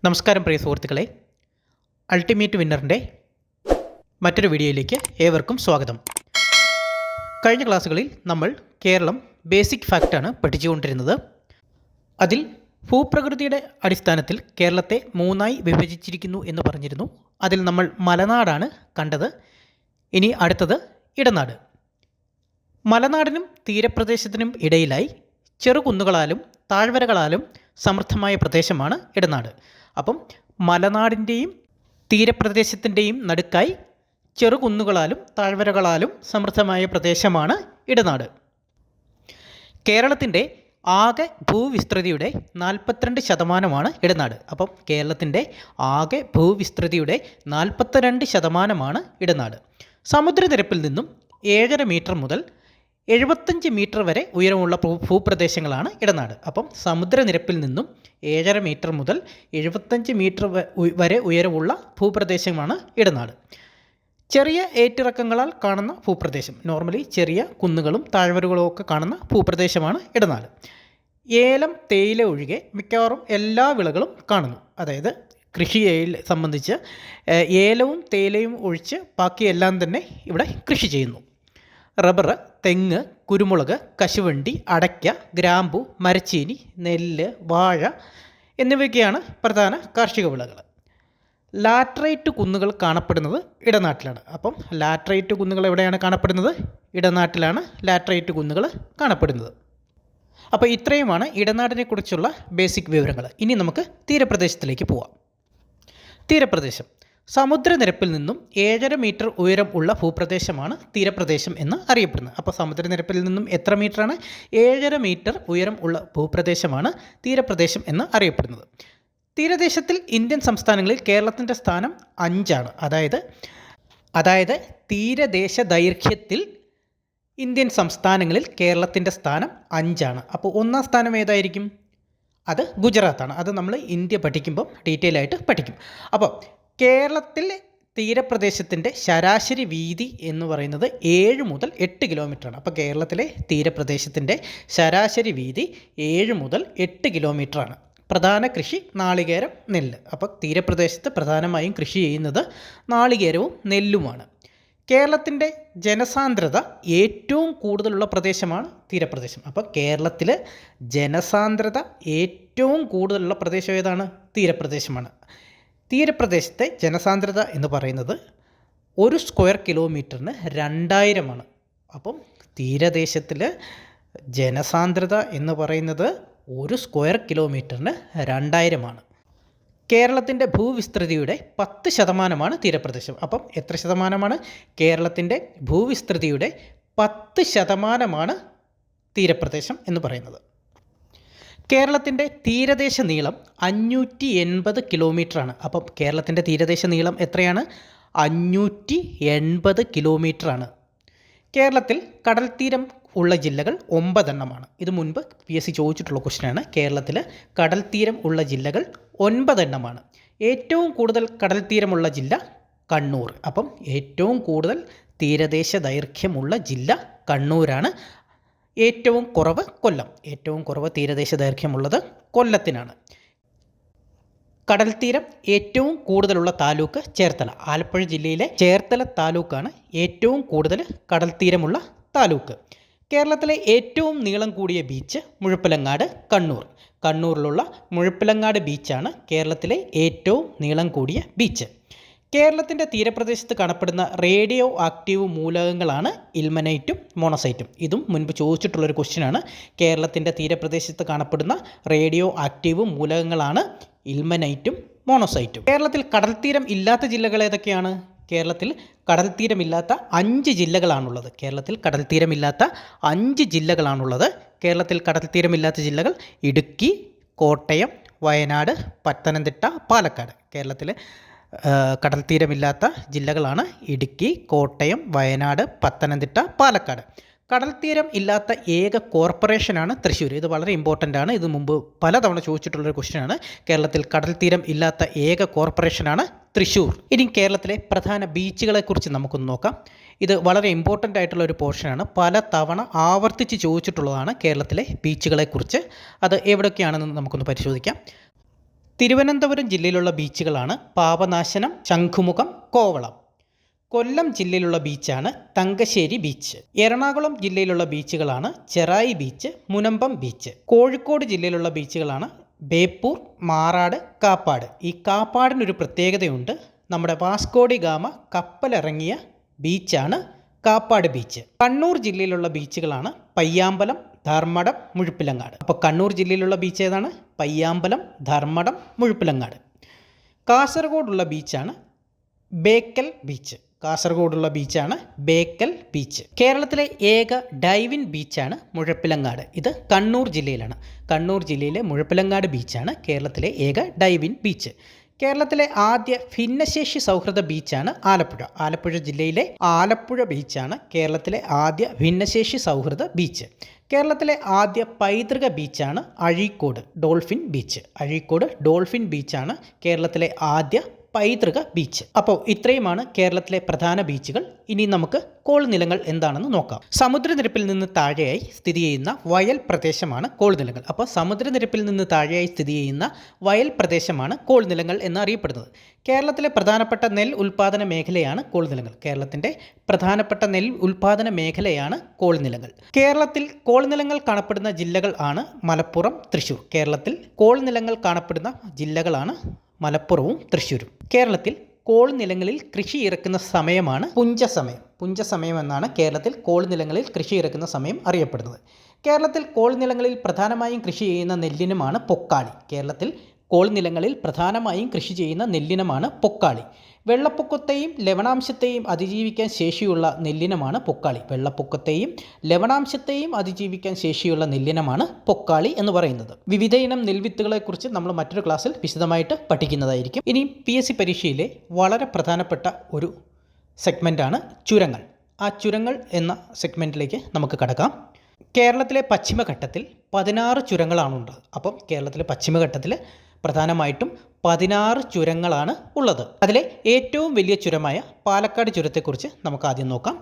നമസ്കാരം പ്രിയ സുഹൃത്തുക്കളെ, അൾട്ടിമേറ്റ് വിന്നറിൻ്റെ മറ്റൊരു വീഡിയോയിലേക്ക് ഏവർക്കും സ്വാഗതം. കഴിഞ്ഞ ക്ലാസ്സുകളിൽ നമ്മൾ കേരളം ബേസിക് ഫാക്റ്റാണ് പഠിച്ചുകൊണ്ടിരുന്നത്. അതിൽ ഭൂപ്രകൃതിയുടെ അടിസ്ഥാനത്തിൽ കേരളത്തെ മൂന്നായി വിഭജിച്ചിരിക്കുന്നു എന്ന് പറഞ്ഞിരുന്നു. അതിൽ നമ്മൾ മലനാടാണ് കണ്ടത്. ഇനി അടുത്തത് ഇടനാട്. മലനാടിനും തീരപ്രദേശത്തിനും ഇടയിലായി ചെറുകുന്നുകളാലും താഴ്വരകളാലും സമൃദ്ധമായ പ്രദേശമാണ് ഇടനാട്. അപ്പം മലനാടിൻ്റെയും തീരപ്രദേശത്തിൻ്റെയും നടുക്കായി ചെറുകുന്നുകളാലും താഴ്വരകളാലും സമൃദ്ധമായ പ്രദേശമാണ് ഇടനാട്. കേരളത്തിൻ്റെ ആകെ ഭൂവിസ്തൃതിയുടെ 42% ഇടനാട്. അപ്പം കേരളത്തിൻ്റെ ആകെ ഭൂവിസ്തൃതിയുടെ 42% ഇടനാട്. സമുദ്രനിരപ്പിൽ നിന്നും 7.5 മീറ്റർ മുതൽ 75 മീറ്റർ വരെ ഉയരമുള്ള ഭൂപ്രദേശങ്ങളാണ് ഇടനാട്. അപ്പം സമുദ്രനിരപ്പിൽ നിന്നും 7.5 മീറ്റർ മുതൽ 75 മീറ്റർ വരെ ഉയരമുള്ള ഭൂപ്രദേശമാണ് ഇടനാട്. ചെറിയ ഏറ്റിറക്കങ്ങളാൽ കാണുന്ന ഭൂപ്രദേശം, നോർമലി ചെറിയ കുന്നുകളും താഴ്വരകളും ഒക്കെ കാണുന്ന ഭൂപ്രദേശമാണ് ഇടനാട്. ഏലം, തേയില ഒഴികെ മിക്കവാറും എല്ലാ വിളകളും കാണുന്നു. അതായത് കൃഷിയെ സംബന്ധിച്ച് ഏലവും തേയിലയും ഒഴിച്ച് ബാക്കിയെല്ലാം തന്നെ ഇവിടെ കൃഷി ചെയ്യുന്നു. റബ്ബർ, തെങ്ങ്, കുരുമുളക്, കശുവണ്ടി, അടയ്ക്ക, ഗ്രാമ്പു, മരച്ചീനി, നെല്ല്, വാഴ എന്നിവയൊക്കെയാണ് പ്രധാന കാർഷിക വിളകൾ. ലാറ്ററൈറ്റ് കുന്നുകൾ കാണപ്പെടുന്നത് ഇടനാട്ടിലാണ്. അപ്പം ലാറ്ററൈറ്റ് കുന്നുകൾ എവിടെയാണ് കാണപ്പെടുന്നത്? ഇടനാട്ടിലാണ് ലാറ്ററൈറ്റ് കുന്നുകൾ കാണപ്പെടുന്നത്. അപ്പോൾ ഇത്രയുമാണ് ഇടനാടിനെക്കുറിച്ചുള്ള ബേസിക് വിവരങ്ങൾ. ഇനി നമുക്ക് തീരപ്രദേശത്തിലേക്ക് പോവാം. തീരപ്രദേശം സമുദ്രനിരപ്പിൽ നിന്നും 7.5 മീറ്റർ ഉയരം ഉള്ള ഭൂപ്രദേശമാണ് തീരപ്രദേശം എന്ന് അറിയപ്പെടുന്നത്. അപ്പോൾ സമുദ്രനിരപ്പിൽ നിന്നും എത്ര മീറ്ററാണ്? 7.5 മീറ്റർ ഉയരം ഉള്ള ഭൂപ്രദേശമാണ് തീരപ്രദേശം എന്ന് അറിയപ്പെടുന്നത്. തീരദേശത്തിൽ ഇന്ത്യൻ സംസ്ഥാനങ്ങളിൽ കേരളത്തിൻ്റെ സ്ഥാനം 5ആണ്. അതായത് തീരദേശ ദൈർഘ്യത്തിൽ ഇന്ത്യൻ സംസ്ഥാനങ്ങളിൽ കേരളത്തിൻ്റെ സ്ഥാനം 5ആണ്. അപ്പോൾ ഒന്നാം സ്ഥാനം ഏതായിരിക്കും? അത് ഗുജറാത്താണ്. അത് നമ്മൾ ഇന്ത്യ പഠിക്കുമ്പം ഡീറ്റെയിൽ ആയിട്ട് പഠിക്കും. അപ്പോൾ കേരളത്തിലെ തീരപ്രദേശത്തിൻ്റെ ശരാശരി വീതി എന്ന് പറയുന്നത് 7 മുതൽ 8 കിലോമീറ്ററാണ്. അപ്പോൾ കേരളത്തിലെ തീരപ്രദേശത്തിൻ്റെ ശരാശരി വീതി 7 മുതൽ 8 കിലോമീറ്ററാണ്. പ്രധാന കൃഷി നാളികേരം, നെല്ല്. അപ്പോൾ തീരപ്രദേശത്ത് പ്രധാനമായും കൃഷി ചെയ്യുന്നത് നാളികേരവും നെല്ലുമാണ്. കേരളത്തിൻ്റെ ജനസാന്ദ്രത ഏറ്റവും കൂടുതലുള്ള പ്രദേശമാണ് തീരപ്രദേശം. അപ്പോൾ കേരളത്തിൽ ജനസാന്ദ്രത ഏറ്റവും കൂടുതലുള്ള പ്രദേശം ഏതാണ്? തീരപ്രദേശമാണ്. തീരപ്രദേശത്തെ ജനസാന്ദ്രത എന്ന് പറയുന്നത് 1 സ്ക്വയർ കിലോമീറ്ററിന് 2000 അപ്പം തീരദേശത്തിൽ ജനസാന്ദ്രത എന്ന് പറയുന്നത് 1 സ്ക്വയർ കിലോമീറ്ററിന് 2000. കേരളത്തിൻ്റെ ഭൂവിസ്തൃതിയുടെ 10% തീരപ്രദേശം. അപ്പം എത്ര ശതമാനമാണ്? കേരളത്തിൻ്റെ ഭൂവിസ്തൃതിയുടെ 10% തീരപ്രദേശം എന്ന് പറയുന്നത്. കേരളത്തിൻ്റെ തീരദേശ നീളം 580 കിലോമീറ്ററാണ്. അപ്പം കേരളത്തിൻ്റെ തീരദേശ നീളം എത്രയാണ്? 580 കിലോമീറ്ററാണ്. കേരളത്തിൽ കടൽ തീരം ഉള്ള ജില്ലകൾ 9 ഇത് മുൻപ് PSC ചോദിച്ചിട്ടുള്ള ക്വസ്റ്റ്യനാണ്. കേരളത്തിൽ കടൽ തീരം ഉള്ള ജില്ലകൾ 9 ഏറ്റവും കൂടുതൽ കടൽ തീരമുള്ള ജില്ല കണ്ണൂർ. അപ്പം ഏറ്റവും കൂടുതൽ തീരദേശ ദൈർഘ്യമുള്ള ജില്ല കണ്ണൂരാണ്. ഏറ്റവും കുറവ് കൊല്ലം. ഏറ്റവും കുറവ് തീരദേശ ദൈർഘ്യമുള്ളത് കൊല്ലത്തിനാണ്. കടൽ തീരം ഏറ്റവും കൂടുതലുള്ള താലൂക്ക് ചേർത്തല. ആലപ്പുഴ ജില്ലയിലെ ചേർത്തല താലൂക്കാണ് ഏറ്റവും കൂടുതൽ കടൽ തീരമുള്ള താലൂക്ക്. കേരളത്തിലെ ഏറ്റവും നീളം കൂടിയ ബീച്ച് മുഴുപ്പിലങ്ങാട്, കണ്ണൂർ. കണ്ണൂരിലുള്ള മുഴുപ്പിലങ്ങാട് ബീച്ചാണ് കേരളത്തിലെ ഏറ്റവും നീളം കൂടിയ ബീച്ച്. കേരളത്തിൻ്റെ തീരപ്രദേശത്ത് കാണപ്പെടുന്ന റേഡിയോ ആക്റ്റീവ് മൂലകങ്ങളാണ് ഇൽമനൈറ്റും മോണസൈറ്റും. ഇതും മുൻപ് ചോദിച്ചിട്ടുള്ളൊരു ക്വസ്റ്റ്യനാണ്. കേരളത്തിൻ്റെ തീരപ്രദേശത്ത് കാണപ്പെടുന്ന റേഡിയോ ആക്റ്റീവ് മൂലകങ്ങളാണ് ഇൽമനൈറ്റും മോണോസൈറ്റും. കേരളത്തിൽ കടൽത്തീരം ഇല്ലാത്ത ജില്ലകൾ ഏതൊക്കെയാണ്? കേരളത്തിൽ കടൽത്തീരമില്ലാത്ത 5 ജില്ലകളാണുള്ളത്. കേരളത്തിൽ കടൽത്തീരമില്ലാത്ത 5 ജില്ലകളാണുള്ളത്. കേരളത്തിൽ കടൽത്തീരമില്ലാത്ത ജില്ലകൾ ഇടുക്കി, കോട്ടയം, വയനാട്, പത്തനംതിട്ട, പാലക്കാട്. കേരളത്തിൽ കടൽത്തീരമില്ലാത്ത ജില്ലകളാണ് ഇടുക്കി, കോട്ടയം, വയനാട്, പത്തനംതിട്ട, പാലക്കാട്. കടൽത്തീരം ഇല്ലാത്ത ഏക കോർപ്പറേഷനാണ് തൃശ്ശൂർ. ഇത് വളരെ ഇമ്പോർട്ടൻ്റ് ആണ്. ഇത് മുമ്പ് പലതവണ ചോദിച്ചിട്ടുള്ളൊരു ക്വസ്റ്റ്യനാണ്. കേരളത്തിൽ കടൽത്തീരം ഇല്ലാത്ത ഏക കോർപ്പറേഷനാണ് തൃശ്ശൂർ. ഇനി കേരളത്തിലെ പ്രധാന ബീച്ചുകളെക്കുറിച്ച് നമുക്കൊന്ന് നോക്കാം. ഇത് വളരെ ഇമ്പോർട്ടൻ്റ് ആയിട്ടുള്ള ഒരു പോർഷനാണ്. പല തവണ ആവർത്തിച്ച് ചോദിച്ചിട്ടുള്ളതാണ് കേരളത്തിലെ ബീച്ചുകളെക്കുറിച്ച്. അത് എവിടെയൊക്കെയാണെന്ന് നമുക്കൊന്ന് പരിശോധിക്കാം. തിരുവനന്തപുരം ജില്ലയിലുള്ള ബീച്ചുകളാണ് പാപനാശനം, ശംഖുമുഖം, കോവളം. കൊല്ലം ജില്ലയിലുള്ള ബീച്ചാണ് തങ്കശ്ശേരി ബീച്ച്. എറണാകുളം ജില്ലയിലുള്ള ബീച്ചുകളാണ് ചെറായി ബീച്ച്, മുനമ്പം ബീച്ച്. കോഴിക്കോട് ജില്ലയിലുള്ള ബീച്ചുകളാണ് ബേപ്പൂർ, മാറാട്, കാപ്പാട്. ഈ കാപ്പാടിനൊരു പ്രത്യേകതയുണ്ട്. നമ്മുടെ വാസ്കോഡി ഗാമ കപ്പലിറങ്ങിയ ബീച്ചാണ് കാപ്പാട് ബീച്ച്. കണ്ണൂർ ജില്ലയിലുള്ള ബീച്ചുകളാണ് പയ്യാമ്പലം, ധർമ്മടം, മുഴുപ്പിലങ്ങാട്. അപ്പോൾ കണ്ണൂർ ജില്ലയിലുള്ള ബീച്ച് ഏതാണ്? പയ്യാമ്പലം, ധർമ്മടം, മുഴുപ്പിലങ്ങാട്. കാസർഗോഡുള്ള ബീച്ചാണ് ബേക്കൽ ബീച്ച്. കാസർഗോഡുള്ള ബീച്ചാണ് ബേക്കൽ ബീച്ച്. കേരളത്തിലെ ഏക ഡൈവിൻ ബീച്ചാണ് മുഴപ്പിലങ്ങാട്. ഇത് കണ്ണൂർ ജില്ലയിലാണ്. കണ്ണൂർ ജില്ലയിലെ മുഴപ്പിലങ്ങാട് ബീച്ചാണ് കേരളത്തിലെ ഏക ഡൈവിൻ ബീച്ച്. കേരളത്തിലെ ആദ്യ ഭിന്നശേഷി സൗഹൃദ ബീച്ചാണ് ആലപ്പുഴ. ആലപ്പുഴ ജില്ലയിലെ ആലപ്പുഴ ബീച്ചാണ് കേരളത്തിലെ ആദ്യ ഭിന്നശേഷി സൗഹൃദ ബീച്ച്. കേരളത്തിലെ ആദ്യ പൈതൃക ബീച്ചാണ് Azhikode dolphin beach. Azhikode dolphin ബീച്ചാണ് കേരളത്തിലെ ആദ്യ പൈതൃക ബീച്ച്. അപ്പോൾ ഇത്രയുമാണ് കേരളത്തിലെ പ്രധാന ബീച്ചുകൾ. ഇനി നമുക്ക് കോൾ നിലങ്ങൾ എന്താണെന്ന് നോക്കാം. സമുദ്രനിരപ്പിൽ നിന്ന് താഴെയായി സ്ഥിതി ചെയ്യുന്ന വയൽ പ്രദേശമാണ് കോൾ നിലങ്ങൾ. അപ്പോൾ സമുദ്രനിരപ്പിൽ നിന്ന് താഴെയായി സ്ഥിതി ചെയ്യുന്ന വയൽ പ്രദേശമാണ് കോൾ നിലങ്ങൾ എന്നറിയപ്പെടുന്നത്. കേരളത്തിലെ പ്രധാനപ്പെട്ട നെൽ ഉൽപ്പാദന മേഖലയാണ് കോൾ നിലങ്ങൾ. കേരളത്തിൻ്റെ പ്രധാനപ്പെട്ട നെൽ ഉൽപ്പാദന മേഖലയാണ് കോൾ നിലങ്ങൾ. കേരളത്തിൽ കോൾ നിലങ്ങൾ കാണപ്പെടുന്ന ജില്ലകൾ ആണ് മലപ്പുറം, തൃശ്ശൂർ. കേരളത്തിൽ കോൾ നിലങ്ങൾ കാണപ്പെടുന്ന ജില്ലകളാണ് മലപ്പുറവും തൃശ്ശൂരും. കേരളത്തിൽ കോൾ നിലങ്ങളിൽ കൃഷി ഇറക്കുന്ന സമയമാണ് പുഞ്ചസമയം. പുഞ്ചസമയം എന്നാണ് കേരളത്തിൽ കോൾ നിലങ്ങളിൽ കൃഷി ഇറക്കുന്ന സമയം അറിയപ്പെടുന്നത്. കേരളത്തിൽ കോൾ നിലങ്ങളിൽ പ്രധാനമായും കൃഷി ചെയ്യുന്ന നെല്ലിനമാണ് പൊക്കാളി. കേരളത്തിൽ കോൾ നിലങ്ങളിൽ പ്രധാനമായും കൃഷി ചെയ്യുന്ന നെല്ലിനമാണ് പൊക്കാളി. വെള്ളപ്പൊക്കത്തെയും ലവണാംശത്തെയും അതിജീവിക്കാൻ ശേഷിയുള്ള നെല്ലിനമാണ് പൊക്കാളി. വെള്ളപ്പൊക്കത്തെയും ലവണാംശത്തെയും അതിജീവിക്കാൻ ശേഷിയുള്ള നെല്ലിനമാണ് പൊക്കാളി എന്ന് പറയുന്നത്. വിവിധ ഇനം നെൽവിത്തുകളെക്കുറിച്ച് നമ്മൾ മറ്റൊരു ക്ലാസ്സിൽ വിശദമായിട്ട് പഠിക്കുന്നതായിരിക്കും. ഇനി PSC പരീക്ഷയിലെ വളരെ പ്രധാനപ്പെട്ട ഒരു സെഗ്മെൻറ്റാണ് ചുരങ്ങൾ. ആ ചുരങ്ങൾ എന്ന സെഗ്മെൻറ്റിലേക്ക് നമുക്ക് കടക്കാം. കേരളത്തിലെ പശ്ചിമഘട്ടത്തിൽ 16 ചുരങ്ങളാണുള്ളത്. അപ്പം കേരളത്തിലെ പശ്ചിമഘട്ടത്തിൽ പ്രധാനമായിട്ടും 16 ചുരങ്ങളാണ് ഉള്ളത്. അതിലെ ഏറ്റവും വലിയ ചുരമായ പാലക്കാട് ചുരത്തെക്കുറിച്ച് നമുക്ക് ആദ്യം നോക്കാം.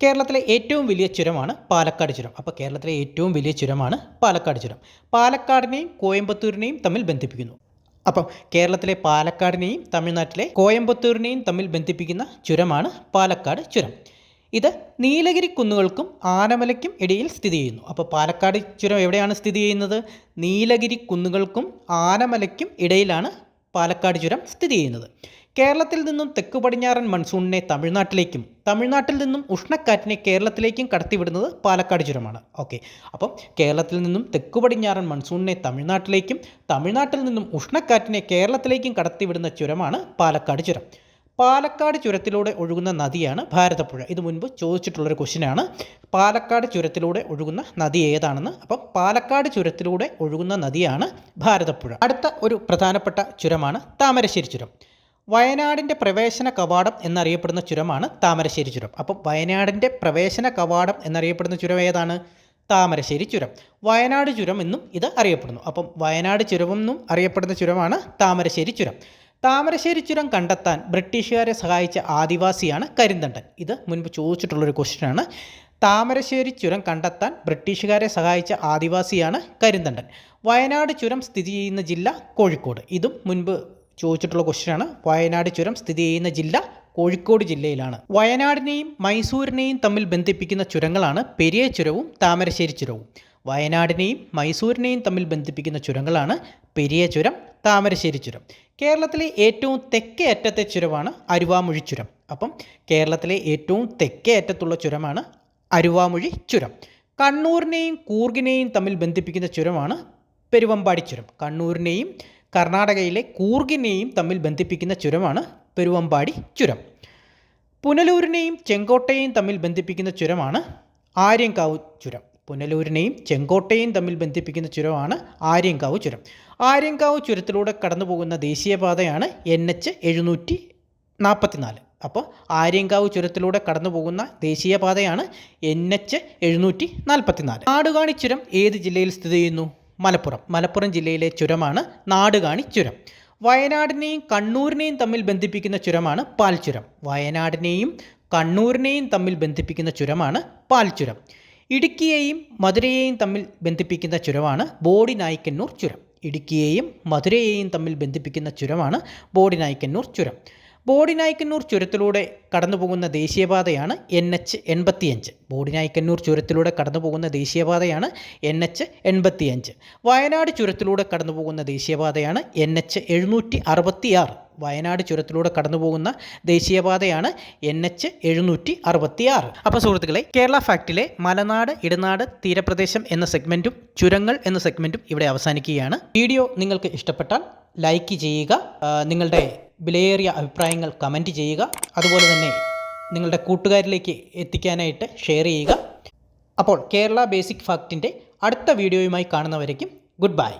കേരളത്തിലെ ഏറ്റവും വലിയ ചുരമാണ് പാലക്കാട് ചുരം. അപ്പോൾ കേരളത്തിലെ ഏറ്റവും വലിയ ചുരമാണ് പാലക്കാട് ചുരം. പാലക്കാടിനെയും കോയമ്പത്തൂരിനെയും തമ്മിൽ ബന്ധിപ്പിക്കുന്നു. അപ്പം കേരളത്തിലെ പാലക്കാടിനെയും തമിഴ്നാട്ടിലെ കോയമ്പത്തൂരിനെയും തമ്മിൽ ബന്ധിപ്പിക്കുന്ന ചുരമാണ് പാലക്കാട് ചുരം. ഇത് നീലഗിരി കുന്നുകൾക്കും ആനമലയ്ക്കും ഇടയിൽ സ്ഥിതി ചെയ്യുന്നു. അപ്പോൾ പാലക്കാട് ചുരം എവിടെയാണ് സ്ഥിതി ചെയ്യുന്നത്? നീലഗിരി കുന്നുകൾക്കും ആനമലയ്ക്കും ഇടയിലാണ് പാലക്കാട് ചുരം സ്ഥിതി ചെയ്യുന്നത്. കേരളത്തിൽ നിന്നും തെക്ക് പടിഞ്ഞാറൻ മൺസൂണിനെ തമിഴ്നാട്ടിലേക്കും തമിഴ്നാട്ടിൽ നിന്നും ഉഷ്ണക്കാറ്റിനെ കേരളത്തിലേക്കും കടത്തിവിടുന്നത് പാലക്കാട് ചുരമാണ്. ഓക്കെ, അപ്പം കേരളത്തിൽ നിന്നും തെക്ക് പടിഞ്ഞാറൻ മൺസൂണിനെ തമിഴ്നാട്ടിലേക്കും തമിഴ്നാട്ടിൽ നിന്നും ഉഷ്ണക്കാറ്റിനെ കേരളത്തിലേക്കും കടത്തിവിടുന്ന ചുരമാണ് പാലക്കാട് ചുരം. പാലക്കാട് ചുരത്തിലൂടെ ഒഴുകുന്ന നദിയാണ് ഭാരതപ്പുഴ. ഇത് മുൻപ് ചോദിച്ചിട്ടുള്ളൊരു ക്വസ്റ്റ്യനാണ്. പാലക്കാട് ചുരത്തിലൂടെ ഒഴുകുന്ന നദി ഏതാണെന്ന്. അപ്പം പാലക്കാട് ചുരത്തിലൂടെ ഒഴുകുന്ന നദിയാണ് ഭാരതപ്പുഴ. അടുത്ത ഒരു പ്രധാനപ്പെട്ട ചുരമാണ് താമരശ്ശേരി ചുരം. വയനാടിൻ്റെ പ്രവേശന കവാടം എന്നറിയപ്പെടുന്ന ചുരമാണ് താമരശ്ശേരി ചുരം. അപ്പം വയനാടിൻ്റെ പ്രവേശന കവാടം എന്നറിയപ്പെടുന്ന ചുരം ഏതാണ്? താമരശ്ശേരി ചുരം. വയനാട് ചുരം എന്നും ഇത് അറിയപ്പെടുന്നു. അപ്പം വയനാട് ചുരമെന്നും അറിയപ്പെടുന്ന ചുരമാണ് താമരശ്ശേരി ചുരം. താമരശ്ശേരി ചുരം കണ്ടെത്താൻ ബ്രിട്ടീഷുകാരെ സഹായിച്ച ആദിവാസിയാണ് കരിന്തണ്ടൻ. ഇത് മുൻപ് ചോദിച്ചിട്ടുള്ളൊരു ക്വസ്റ്റ്യനാണ്. താമരശ്ശേരി ചുരം കണ്ടെത്താൻ ബ്രിട്ടീഷുകാരെ സഹായിച്ച ആദിവാസിയാണ് കരിന്തണ്ടൻ. വയനാട് ചുരം സ്ഥിതി ചെയ്യുന്ന ജില്ല കോഴിക്കോട്. ഇതും മുൻപ് ചോദിച്ചിട്ടുള്ള ക്വസ്റ്റ്യനാണ്. വയനാട് ചുരം സ്ഥിതി ചെയ്യുന്ന ജില്ല കോഴിക്കോട് ജില്ലയിലാണ്. വയനാടിനെയും മൈസൂരിനെയും തമ്മിൽ ബന്ധിപ്പിക്കുന്ന ചുരങ്ങളാണ് പെരിയ ചുരവും താമരശ്ശേരി ചുരവും. വയനാടിനെയും മൈസൂരിനെയും തമ്മിൽ ബന്ധിപ്പിക്കുന്ന ചുരങ്ങളാണ് പെരിയ ചുരം, താമരശ്ശേരി ചുരം. കേരളത്തിലെ ഏറ്റവും തെക്കേ അറ്റത്തെ ചുരമാണ് അരുവാമൊഴി ചുരം. അപ്പം കേരളത്തിലെ ഏറ്റവും തെക്കേ അറ്റത്തുള്ള ചുരമാണ് അരുവാമൊഴി ചുരം. കണ്ണൂരിനെയും കൂർഗിനെയും തമ്മിൽ ബന്ധിപ്പിക്കുന്ന ചുരമാണ് പെരുവമ്പാടി ചുരം. കണ്ണൂരിനെയും കർണാടകയിലെ കൂർഗിനെയും തമ്മിൽ ബന്ധിപ്പിക്കുന്ന ചുരമാണ് പെരുവമ്പാടി ചുരം. പുനലൂരിനെയും ചെങ്കോട്ടയെയും തമ്മിൽ ബന്ധിപ്പിക്കുന്ന ചുരമാണ് ആര്യങ്കാവ് ചുരം. പുനലൂരിനെയും ചെങ്കോട്ടയും തമ്മിൽ ബന്ധിപ്പിക്കുന്ന ചുരമാണ് ആര്യങ്കാവ് ചുരം. ആര്യങ്കാവ് ചുരത്തിലൂടെ കടന്നു പോകുന്ന ദേശീയപാതയാണ് NH 744. അപ്പോൾ ആര്യങ്കാവ് ചുരത്തിലൂടെ കടന്നു പോകുന്ന ദേശീയപാതയാണ് NH 744. നാടുകാണി ചുരം ഏത് ജില്ലയിൽ സ്ഥിതി ചെയ്യുന്നു? മലപ്പുറം. മലപ്പുറം ജില്ലയിലെ ചുരമാണ് നാടുകാണി ചുരം. വയനാടിനെയും കണ്ണൂരിനെയും തമ്മിൽ ബന്ധിപ്പിക്കുന്ന ചുരമാണ് പാൽച്ചുരം. വയനാടിനെയും കണ്ണൂരിനെയും തമ്മിൽ ബന്ധിപ്പിക്കുന്ന ചുരമാണ് പാൽച്ചുരം. ഇടുക്കിയെയും മധുരയെയും തമ്മിൽ ബന്ധിപ്പിക്കുന്ന ചുരമാണ് ബോഡിനായ്ക്കന്നൂർ ചുരം. ഇടുക്കിയെയും മധുരയെയും തമ്മിൽ ബന്ധിപ്പിക്കുന്ന ചുരമാണ് ബോഡിനായ്ക്കന്നൂർ ചുരം. ബോഡിനായ്ക്കന്നൂർ ചുരത്തിലൂടെ കടന്നുപോകുന്ന ദേശീയപാതയാണ് NH85. ബോഡിനായ്ക്കന്നൂർ ചുരത്തിലൂടെ കടന്നുപോകുന്ന ദേശീയപാതയാണ് NH85. വയനാട് ചുരത്തിലൂടെ കടന്നുപോകുന്ന ദേശീയപാതയാണ് NH766. വയനാട് ചുരത്തിലൂടെ കടന്നുപോകുന്ന ദേശീയപാതയാണ് NH766. അപ്പോൾ സുഹൃത്തുക്കളെ, കേരള ഫാക്റ്റിലെ മലനാട്, ഇടനാട്, തീരപ്രദേശം എന്ന സെഗ്മെൻറ്റും ചുരങ്ങൾ എന്ന സെഗ്മെൻറ്റും ഇവിടെ അവസാനിക്കുകയാണ്. വീഡിയോ നിങ്ങൾക്ക് ഇഷ്ടപ്പെട്ടാൽ ലൈക്ക് ചെയ്യുക, നിങ്ങളുടെ വിലയേറിയ അഭിപ്രായങ്ങൾ കമൻറ്റ് ചെയ്യുക, അതുപോലെ തന്നെ നിങ്ങളുടെ കൂട്ടുകാരിലേക്ക് എത്തിക്കാനായിട്ട് ഷെയർ ചെയ്യുക. അപ്പോൾ കേരള ബേസിക് ഫാക്റ്റിൻ്റെ അടുത്ത വീഡിയോയുമായി കാണുന്നവരേക്കും ഗുഡ് ബൈ.